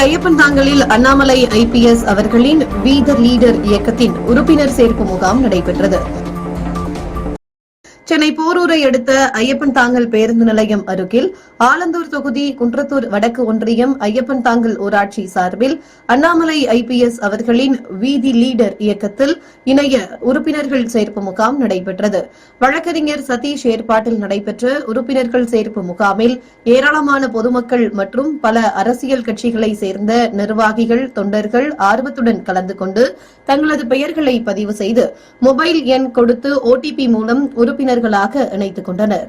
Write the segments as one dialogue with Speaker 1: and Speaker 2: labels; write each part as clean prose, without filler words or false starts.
Speaker 1: Ayyappan தாங்கலில் Annamalai IPS அவர்களின் we the leader இயக்கத்தின் உறுப்பினர் சேர்ப்பு முகாம் நடைபெற்றது. சென்னை போரூரை அடுத்த ஐயப்பன் தாங்கல் பேருந்து நிலையம் அருகில் ஆலந்தூர் தொகுதி குன்றத்தூர் வடக்கு ஒன்றியம் ஐயப்பன் தாங்கல் ஊராட்சி சார்பில் அண்ணாமலை IPS அவர்களின் வி தி லீடர் இயக்கத்தில் இணைய உறுப்பினர்கள் சேர்ப்பு முகாம் நடைபெற்றது. வழக்கறிஞர் சதீஷ் ஏற்பாட்டில் நடைபெற்ற உறுப்பினர்கள் சேர்ப்பு முகாமில் ஏராளமான பொதுமக்கள் மற்றும் பல அரசியல் கட்சிகளை சேர்ந்த நிர்வாகிகள், தொண்டர்கள் ஆர்வத்துடன் கலந்து கொண்டு தங்களது பெயர்களை பதிவு செய்து மொபைல் எண் கொடுத்து OTP மூலம் உறுப்பினர்களாக இணைத்துக் கொண்டனர்.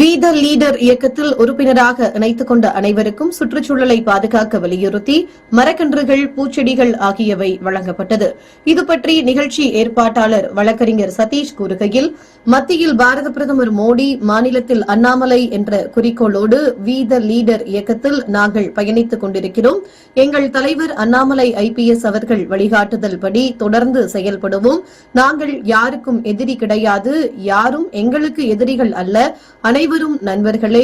Speaker 1: வி த லீடர் இயக்கத்தில் உறுப்பினராக இணைத்துக் கொண்ட அனைவருக்கும் சுற்றுச்சூழலை பாதுகாக்க வலியுறுத்தி மரக்கன்றுகள், பூச்செடிகள் ஆகியவை வழங்கப்பட்டது. இதுபற்றி நிகழ்ச்சி ஏற்பாட்டாளர் வழக்கறிஞர் சதீஷ் கூறுகையில், மத்தியில் பாரத பிரதமர் மோடி, மாநிலத்தில் அண்ணாமலை என்ற குறிக்கோளோடு வி த லீடர் இயக்கத்தில் நாங்கள் பயணித்துக் கொண்டிருக்கிறோம். எங்கள் தலைவர் அண்ணாமலை IPS அவர்கள் வழிகாட்டுதல் படி தொடர்ந்து செயல்படுவோம். நாங்கள் யாருக்கும் எதிரி கிடையாது, யாரும் எங்களுக்கு எதிரிகள் அல்ல, அனைவரும் நண்பர்களே.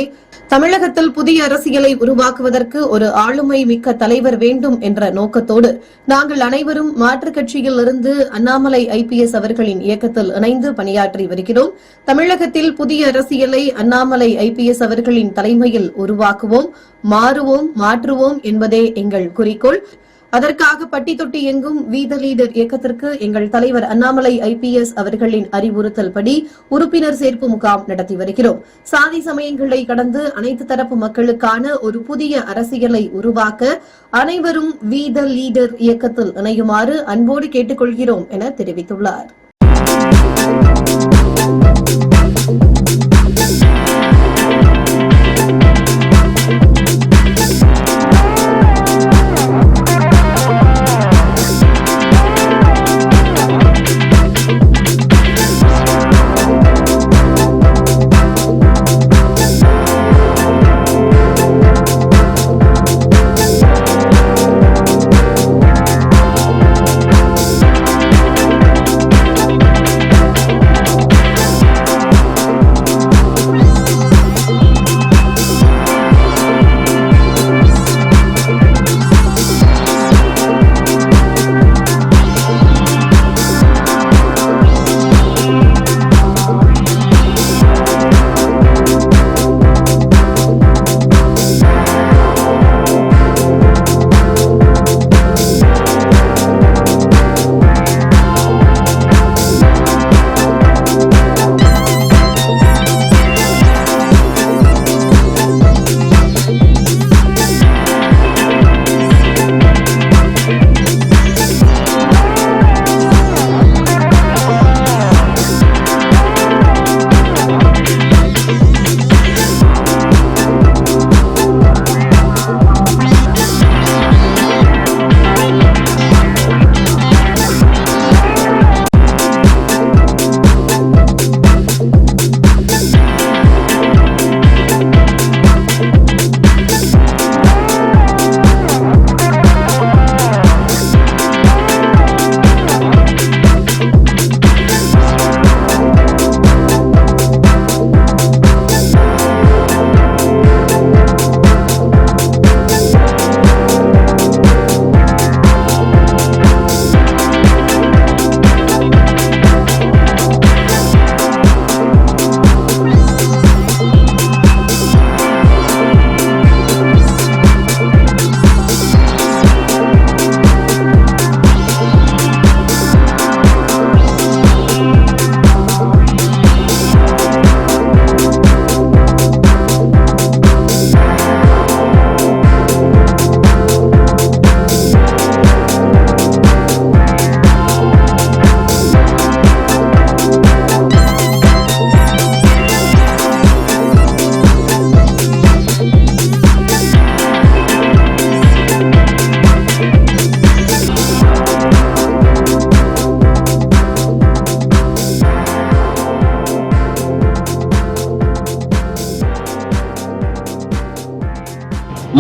Speaker 1: தமிழகத்தில் புதிய அரசியலை உருவாக்குவதற்கு ஒரு ஆளுமை மிக்க தலைவர் வேண்டும் என்ற நோக்கத்தோடு நாங்கள் அனைவரும் மாற்றுக் கட்சியில் இருந்து அண்ணாமலை IPS அவர்களின் இயக்கத்தில் இணைந்து பணியாற்றி வருகிறோம். தமிழகத்தில் புதிய அரசியலை அண்ணாமலை IPS அவர்களின் தலைமையில் உருவாக்குவோம், மாறுவோம், மாற்றுவோம் என்பதே எங்கள் குறிக்கோள். அதற்காக பட்டி தொட்டி எங்கும் வி த லீடர் இயக்கத்திற்கு எங்கள் தலைவர் அண்ணாமலை IPS அவர்களின் அறிவுறுத்தல் படி உறுப்பினர் சேர்ப்பு முகாம் நடத்தி வருகிறோம். சாதி சமயங்களை கடந்து அனைத்து தரப்பு மக்களுக்கான ஒரு புதிய அரசியலை உருவாக்க அனைவரும் வி த லீடர் இயக்கத்தில் இணையுமாறு அன்போடு கேட்டுக்கொள்கிறோம் என தெரிவித்துள்ளார்.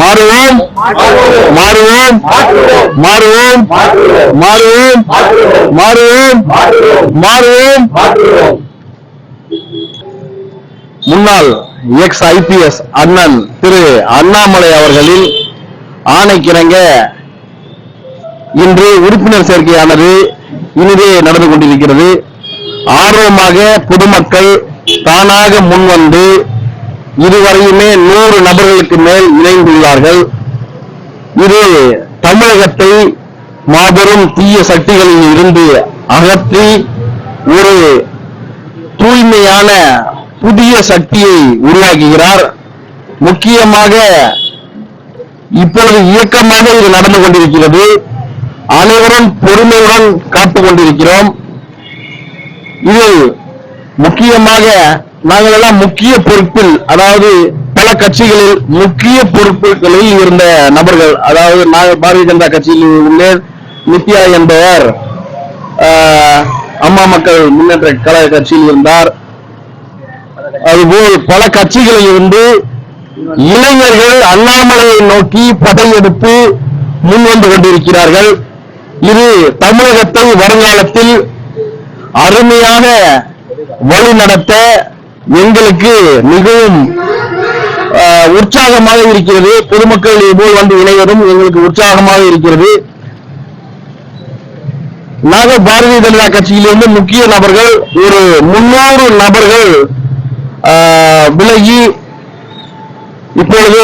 Speaker 2: மாறுவோம் மாறுவோம் மாறுவோம் மாறுவோம் மாறுவோம் மாறுவோம். முன்னாள் IPS அண்ணன் திரு அண்ணாமலை அவர்களின் ஆணைக்கிணங்க இன்று உறுப்பினர் சேர்க்கையானது இனிதே நடந்து கொண்டிருக்கிறது. ஆர்வமாக பொதுமக்கள் தானாக முன்வந்து இதுவரையுமே 100 நபர்களுக்கு மேல் இணைந்துள்ளார்கள். இது தமிழகத்தை மாபெரும் தீய சக்திகளில் இருந்து அகற்றி ஒரு தூய்மையான புதிய சக்தியை உருவாக்குகிறார். முக்கியமாக இப்பொழுது இயக்கமாக இது நடந்து கொண்டிருக்கிறது. அனைவரும் பொறுமையுடன் காத்துக் கொண்டிருக்கிறோம். இதில் முக்கியமாக நாங்கள் எல்லாம் முக்கிய பொறுப்பில், அதாவது பல கட்சிகளில் முக்கிய பொறுப்புகளில் இருந்த நபர்கள், அதாவது நாங்கள் பாரதிய ஜனதா கட்சியில் உள்ளே நித்யா என்பவர் அம்மா மக்கள் முன்னேற்ற கழக கட்சியில் இருந்தார். அதுபோல் பல கட்சிகளில் இருந்து இளைஞர்கள் அண்ணாமலையை நோக்கி படையெடுப்பு முன்வந்து கொண்டிருக்கிறார்கள். இது தமிழகத்தை வருங்காலத்தில் அருமையாக வழிநடத்த எங்களுக்கு மிகவும் உற்சாகமாக இருக்கிறது. பொதுமக்கள் இதுபோல் வந்து இணைவதும் எங்களுக்கு உற்சாகமாக இருக்கிறது. நாங்கள் பாரதிய ஜனதா கட்சியிலிருந்து முக்கிய நபர்கள் ஒரு 300 நபர்கள் விலகி இப்பொழுது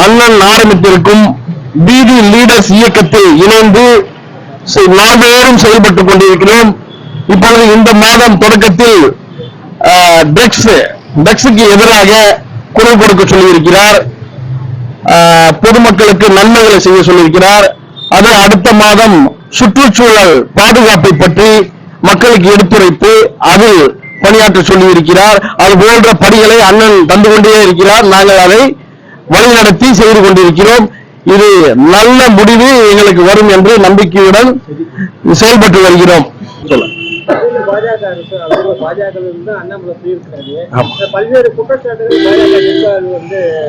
Speaker 2: அண்ணன் ஆரம்பித்திருக்கும் வீதி லீடர்ஸ் இயக்கத்தில் இணைந்து நாள்தோறும் செயல்பட்டுக் கொண்டிருக்கிறோம். இப்பொழுது இந்த மாதம் தொடக்கத்தில் ட்ரக்ஸுக்கு எதிராக குரல் கொடுக்க சொல்லியிருக்கிறார். பொதுமக்களுக்கு நன்மைகளை செய்ய சொல்லியிருக்கிறார். அது அடுத்த மாதம் சுற்றுச்சூழல் பாதுகாப்பை பற்றி மக்களுக்கு எடுத்துரைத்து அது பணியாற்ற சொல்லியிருக்கிறார். அது போன்ற பணிகளை அண்ணன் தந்து கொண்டே இருக்கிறார். நாங்கள் அதை வழிநடத்தி செய்து கொண்டிருக்கிறோம். இது நல்ல முடிவு எங்களுக்கு வரும் என்று நம்பிக்கையுடன் செயல்பட்டு வருகிறோம்.
Speaker 3: பாஜக அரசு பாஜக அண்ணாமலை போயிருக்காரு. பல்வேறு குற்றச்சாட்டுகள் பாஜக நிர்வாகிகள்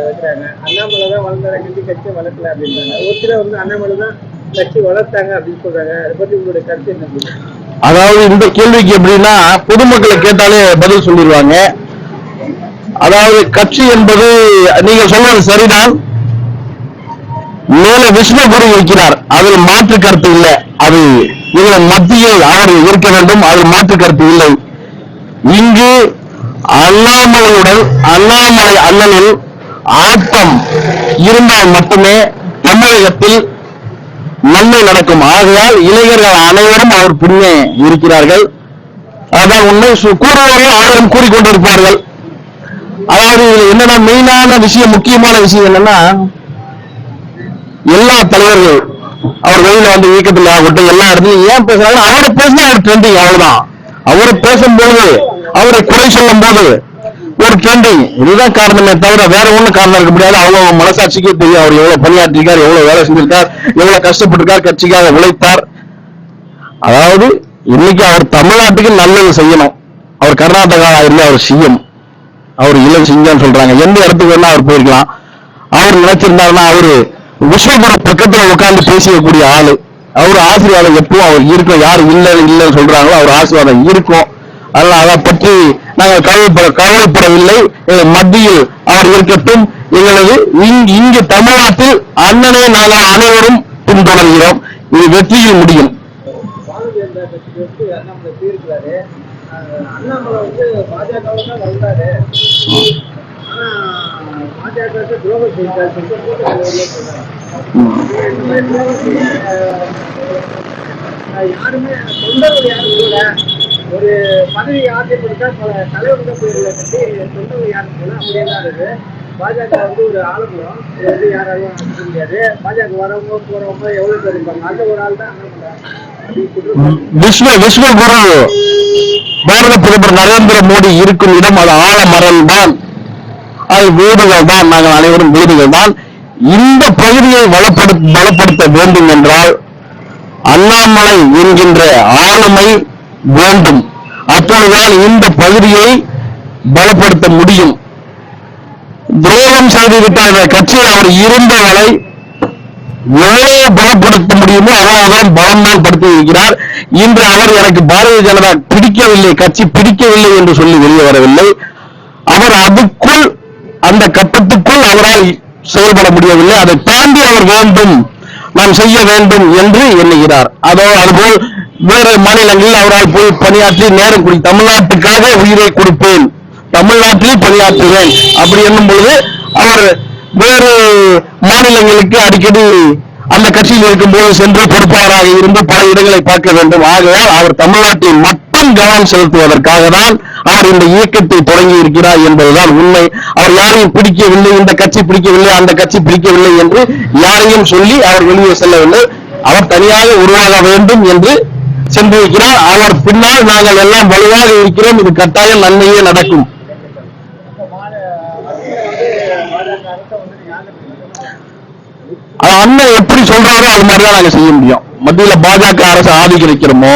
Speaker 3: வைக்கிறாங்க. அண்ணாமலை தான் வளர்ந்தார கட்சி வளர்க்கல அப்படின்றாங்க. ஒரு சிலர் அண்ணாமலை தான் கட்சி வளர்த்தாங்க அப்படின்னு சொல்றாங்க. அதை பத்தி உங்களுடைய கருத்து என்ன?
Speaker 2: அதாவது இந்த கேள்விக்கு எப்படின்னா, பொதுமக்களை கேட்டாலே பதில் சொல்லிடுவாங்க. அதாவது கட்சி என்பது நீங்க சொல்றது சரிதான். மேல விஷ்ணுகுரு இருக்கிறார், அதில் மாற்று கருத்து இல்லை. அது இதில் மத்தியில் அவர் இருக்க வேண்டும், அதில் மாற்று கருத்து இல்லை. இங்கு அண்ணாமலையுடன் அண்ணாமலை அண்ணனின் ஆட்டம் இருந்தால் மட்டுமே தமிழகத்தில் நன்மை நடக்கும். ஆகையால் இளைஞர்கள் அனைவரும் அவர் பின்னே இருக்கிறார்கள். அதான் உண்மை. கூறுவர்கள் ஆயிரம் கூறிக்கொண்டிருப்பார்கள். அதாவது இதுல என்னன்னா மெயினான விஷயம், முக்கியமான விஷயம் என்னன்னா, எல்லா தலைவர்கள் அவர் வெளியில வந்து இயக்கத்தில் ஆகட்டும் எல்லா இடத்துலையும் ஏன் பேசுறாங்க, அவரை பேசினா அவர் ட்ரெண்டிங். அவ்வளவுதான். அவரை பேசும்போது, அவரை குறை சொல்லும் போது ஒரு ட்ரெண்டிங். இதுதான் காரணமே தவிர வேற ஒண்ணும் காரணம் இருக்க முடியாது. அவங்க மனசாட்சிக்கே தெரியும் அவர் எவ்வளவு பணியாற்றிருக்கார், எவ்வளவு வேலை செஞ்சிருக்கார், எவ்வளவு கஷ்டப்பட்டிருக்கார், கட்சிக்காக உழைத்தார். அதாவது இன்னைக்கு அவர் தமிழ்நாட்டுக்கு நல்லது செய்யணும். அவர் கர்நாடகா இல்ல, அவர் சிஎம், அவர் இளம் சிங்கம் சொல்றாங்க. எந்த இடத்துக்கு வேணா அவர் போயிருக்கலாம். அவர் நினைச்சிருந்தாருன்னா அவரு விஸ்வகுரு பக்கத்துல உட்கார்ந்து பேசியக்கூடிய ஆளு. அவர் ஆசீர்வாதம் எப்பவும் அவர் இருக்கும். யாரு இல்லைன்னு சொல்றாங்களோ அவர் ஆசீர்வாதம் இருக்கும். அதனால அதை பற்றி நாங்கள் கவலைப்படவில்லை. மத்தியில் அவர் இருக்கட்டும். எங்களது இங்கு தமிழ்நாட்டில் அண்ணனை நாங்கள் அனைவரும் பின்தொடர்கிறோம். இது வெற்றியில் முடியும்.
Speaker 3: பாரதிய ஜனதா கட்சி அண்ணாமலை போயிருக்கிறாரு. அண்ணாமலை பாஜகவை தான் வந்தாரு. ஆனா பாஜக துரோகம் செய்தார். யாருமே தொண்டர்கள் யாரும் கூட ஒரு பதவி ஆசைப்படுத்தா பல தலைவர்கள் போயிருந்த கட்சி தொண்டர்கள் யாரும் கூட அப்படியெல்லாம் இருக்கு. பாஜக ஒரு ஆலமரம், இது யாராலும் அனுப்ப முடியாது. பாஜக வரவங்க போறவங்க எவ்வளவு பேர் இருப்பாங்க, அந்த ஒரு ஆள் தான்
Speaker 2: விஸ்வகுரு பாரத பிரதமர் நரேந்திர மோடி இருக்கும் இடம் அது ஆலமரம் தான். அது வீடுகள் தான். நாங்கள் அனைவரும் வீடுகள் தான். இந்த பகுதியை பலப்படுத்த வேண்டும் என்றால் அண்ணாமலை என்கின்ற ஆளுமை வேண்டும். அப்பொழுதுதான் இந்த பகுதியை பலப்படுத்த முடியும். துரோகம் செய்துவிட்ட அந்த கட்சியில் அவர் இருந்தவரை எவ்வளவு பலப்படுத்த முடியுமோ அவ்வளவுதான் பலம்தான் படுத்தி இருக்கிறார். இன்று அவர் எனக்கு பாரதிய ஜனதா பிடிக்கவில்லை, கட்சி பிடிக்கவில்லை என்று சொல்லி வெளியே வரவில்லை. அவர் அதுக்குள், அந்த கட்டத்துக்குள் அவரால் செயல்பட முடியவில்லை. அதை தாண்டி அவர் வேண்டும், நாம் செய்ய வேண்டும் என்று எண்ணுகிறார். அதுபோல் வேறு மாநிலங்களில் அவரால் போய் பணியாற்றி நேரம் தமிழ்நாட்டுக்காக உயிரை கொடுப்பேன், தமிழ்நாட்டில் பணியாற்றுவேன் அப்படி என்னும் பொழுது அவர் வேறு மாநிலங்களுக்கு அடிக்கடி அந்த கட்சியில் இருக்கும்போது சென்று பொறுப்பாளராக இருந்து பல இடங்களை பார்க்க வேண்டும். ஆகையால் அவர் தமிழ்நாட்டில் மட்டும் கவனம் செலுத்துவதற்காக தான் அவர் இந்த இயக்கத்தை தொடங்கி இருக்கிறார் என்பதுதான் உண்மை. அவர் யாரையும் பிடிக்கவில்லை, இந்த கட்சி பிடிக்கவில்லை, அந்த கட்சி பிடிக்கவில்லை என்று யாரையும் சொல்லி அவர் வெளியே செல்லவில்லை. அவர் தனியாக உருவாக வேண்டும் என்று சென்றிருக்கிறார். அவர் பின்னால் நாங்கள் எல்லாம் வலுவாக இருக்கிறோம், இது கட்டாயம் நன்மையே நடக்கும். அண்ணன் எப்படி சொல்றாரோ அது மாதிரிதான் நாங்க செய்ய முடியும். மத்தியில பாஜக அரசு ஆதரிக்கிறோமோ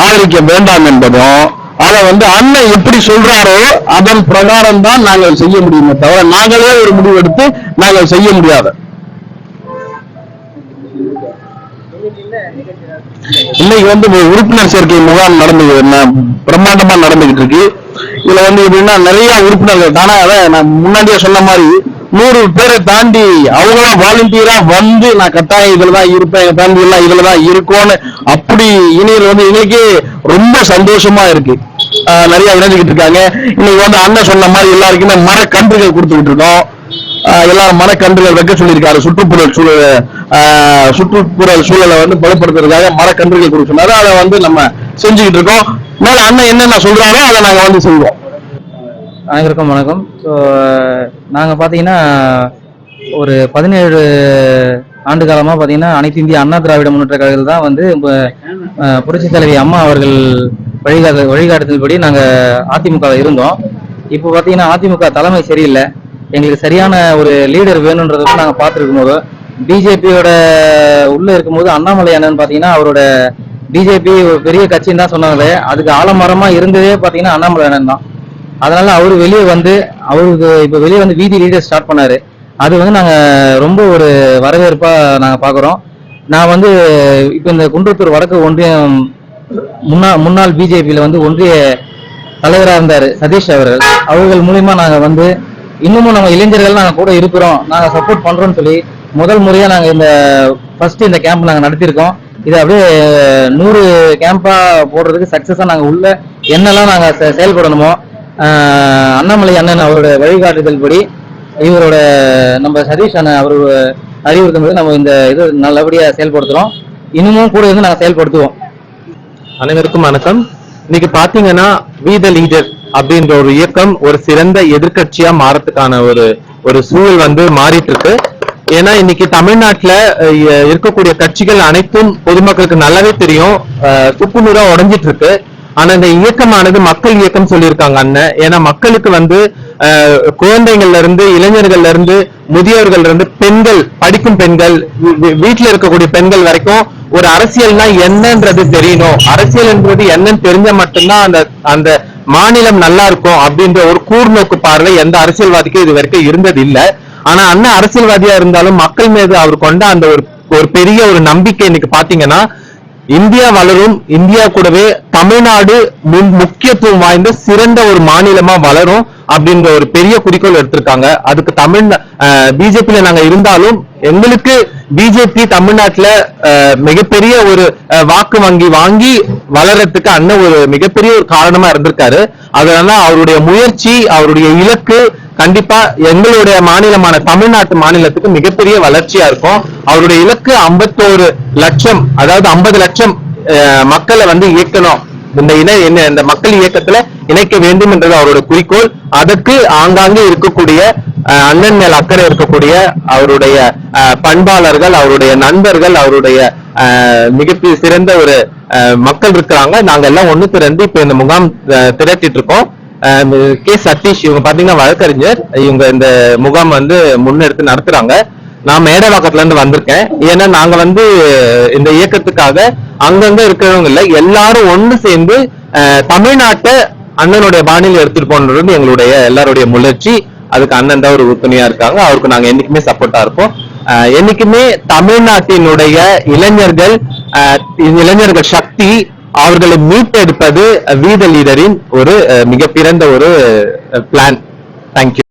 Speaker 2: ஆதரிக்க வேண்டாம் என்பதும் அதை அண்ணன் எப்படி சொல்றாரோ அதன் பிரகாரம் தான் நாங்கள் செய்ய முடியுமே தவிர நாங்களே ஒரு முடிவு எடுத்து நாங்கள் செய்ய முடியாது. இன்னைக்கு உறுப்பினர் சேர்க்கை முகாம் பிரம்மாண்டமா நடந்துகிட்டு இருக்கு. இதுல எப்படின்னா நிறைய உறுப்பினர்கள் தானே, நான் முன்னாடியே சொன்ன மாதிரி 100 பேரை தாண்டி அவங்களா வாலண்டியரா நான் கட்டாயம் இதுலதான் இருப்பேன், எங்க ஃபேமிலி எல்லாம் இதுலதான் இருக்கும்னு அப்படி இணையில் எங்களுக்கு ரொம்ப சந்தோஷமா இருக்கு. நிறைய இணைஞ்சுக்கிட்டு இருக்காங்க. இன்னைக்கு அண்ணன் சொன்ன மாதிரி எல்லாருக்குமே மரக்கன்றுகள் கொடுத்துக்கிட்டு இருக்கோம். எல்லாரும் மரக்கன்றுகள் வைக்க சொல்லியிருக்காரு. சுற்றுப்புற சூழலை பலப்படுத்துறதுக்காக மரக்கன்றுகள் கொடுக்க சொன்னாரு. அதை நம்ம செஞ்சுக்கிட்டு இருக்கோம். மேல அண்ணன் என்னென்ன சொல்றாரோ அதை நாங்க செய்வோம்.
Speaker 4: அனைவருக்கும் வணக்கம். நாங்கள் பார்த்தீங்கன்னா ஒரு 17 ஆண்டு காலமாக பார்த்தீங்கன்னா அனைத்து இந்திய அண்ணா திராவிட முன்னேற்ற கழகத்தில் தான் புரட்சித் தலைவி அம்மா அவர்கள் வழிகாட்டுதல்படி நாங்கள் அதிமுகவில் இருந்தோம். இப்போ பார்த்தீங்கன்னா அதிமுக தலைமை சரியில்லை, எங்களுக்கு சரியான ஒரு லீடர் வேணுன்றதை நாங்கள் பார்த்துருக்கும் போது பிஜேபியோட உள்ளே இருக்கும்போது அண்ணாமலை அண்ணன் பார்த்தீங்கன்னா அவரோட பிஜேபி பெரிய கட்சின்னு தான் சொன்னாங்களே, அதுக்கு ஆலமரமாக இருந்ததே பார்த்தீங்கன்னா அண்ணாமலை அண்ணன் தான். அதனால அவரு வெளியே அவருக்கு இப்ப வெளியே வீதி லீடர் ஸ்டார்ட் பண்ணாரு. அது நாங்க ரொம்ப ஒரு வரவேற்பா நாங்க பாக்குறோம். நான் இப்ப இந்த குன்றத்தூர் வடக்கு ஒன்றியம் முன்னாள் பிஜேபியில ஒன்றிய தலைவராக இருந்தாரு சதீஷ் அவர்கள் மூலியமா நாங்க இன்னமும் நம்ம இளைஞர்கள் நாங்க கூட இருக்கிறோம், நாங்க சப்போர்ட் பண்றோம்னு சொல்லி முதல் முறையா நாங்க இந்த கேம்ப் நாங்க நடத்திருக்கோம். இது அப்படியே 100 கேம்பா போடுறதுக்கு சக்சஸா நாங்க உள்ள என்னெல்லாம் நாங்க செயல்படணுமோ அண்ணாமலை அண்ணன் அவரோட வழிகாட்டுதல் படி இவரோட நம்ம சதீஷ் அண்ணன் அவரோட அறிவுறுத்தும் நம்ம இந்த இது நல்லபடியா செயல்படுத்துறோம். இன்னமும் கூட நாங்க செயல்படுத்துவோம்.
Speaker 5: அனைவருக்கும் வணக்கம். இன்னைக்கு பாத்தீங்கன்னா வி தி லீடர் அப்படின்ற ஒரு இயக்கம் ஒரு சிறந்த எதிர்கட்சியா மாறதுக்கான ஒரு சூழல் மாறிட்டு இருக்கு. ஏன்னா இன்னைக்கு தமிழ்நாட்டுல இருக்கக்கூடிய கட்சிகள் அனைத்தும் பொதுமக்களுக்கு நல்லாவே தெரியும், துப்புநூறா உடைஞ்சிட்டு இருக்கு. ஆனா இந்த இயக்கமானது மக்கள் இயக்கம் சொல்லியிருக்காங்க அண்ணன். ஏன்னா மக்களுக்கு குழந்தைகள்ல இருந்து இளைஞர்கள்ல இருந்து முதியோர்கள் இருந்து பெண்கள், படிக்கும் பெண்கள், வீட்டுல இருக்கக்கூடிய பெண்கள் வரைக்கும் ஒரு அரசியல்னா என்னன்றது தெரியணும், அரசியல் என்பது என்னன்னு தெரிஞ்ச மட்டும்தான் அந்த மாநிலம் நல்லா இருக்கும் அப்படின்ற ஒரு கூர்நோக்கு பார்வை எந்த அரசியல்வாதிக்கும் இது வரைக்கும் இருந்தது இல்ல. ஆனா அண்ணன் அரசியல்வாதியா இருந்தாலும் மக்கள் மீது அவர் கொண்ட அந்த ஒரு பெரிய ஒரு நம்பிக்கை இன்னைக்கு பாத்தீங்கன்னா இந்தியா வளரும், இந்தியா கூடவே தமிழ்நாடு முக்கியத்துவம் வாய்ந்த சிறந்த ஒரு மாநிலமா வளரும் அப்படின்ற ஒரு பெரிய குறிக்கோள் எடுத்திருக்காங்க. அதுக்கு பிஜேபியில நாங்க இருந்தாலும் எங்களுக்கு பிஜேபி தமிழ்நாட்டுல மிகப்பெரிய ஒரு வாக்கு வங்கி வாங்கி வளர்றதுக்கு அண்ணன் ஒரு மிகப்பெரிய ஒரு காரணமா இருந்திருக்காரு. அதனால அவருடைய முயற்சி, அவருடைய இலக்கு கண்டிப்பா எங்களுடைய மாநிலமான தமிழ்நாட்டு மாநிலத்துக்கு மிகப்பெரிய வளர்ச்சியா இருக்கும். அவருடைய இலக்கு 51 லட்சம், அதாவது 50 லட்சம் மக்களை இயக்கணும், இந்த மக்கள் இயக்கத்துல இணைக்க வேண்டும் என்றது அவரோட குறிக்கோள். அதற்கு ஆங்காங்கே இருக்கக்கூடிய அண்ணன் மேல் அக்கறை இருக்கக்கூடிய அவருடைய பண்பாளர்கள், அவருடைய நண்பர்கள், அவருடைய மிகப்பெரிய சிறந்த ஒரு மக்கள் இருக்கிறாங்க. நாங்க எல்லாம் ஒண்ணு திரண்டு இப்ப இந்த முகாம் திரட்டிட்டு இருக்கோம். கே சதீஷ் இவங்க பாத்தீங்கன்னா வழக்கறிஞர், இவங்க இந்த முகாம் முன்னெடுத்து நடத்துறாங்க. நான் மேடவாக்கத்துல இருந்து வந்திருக்கேன். ஏன்னா நாங்க இந்த இயக்கத்துக்காக அங்கங்க இருக்கிறவங்க இல்ல, எல்லாரும் ஒண்ணு சேர்ந்து தமிழ்நாட்டை அண்ணனுடைய பாணியில் எடுத்துட்டு போன்றது எங்களுடைய எல்லாருடைய முயற்சி. அதுக்கு அண்ணன் தான் ஒரு உறுதுணையா இருக்காங்க. அவருக்கு நாங்க என்னைக்குமே சப்போர்ட்டா இருப்போம். என்னைக்குமே தமிழ்நாட்டினுடைய இளைஞர்கள் சக்தி, அவர்களை மீட்டெடுப்பது வி தி லீடரின் ஒரு மிக பிறந்த ஒரு பிளான். தேங்க்யூ.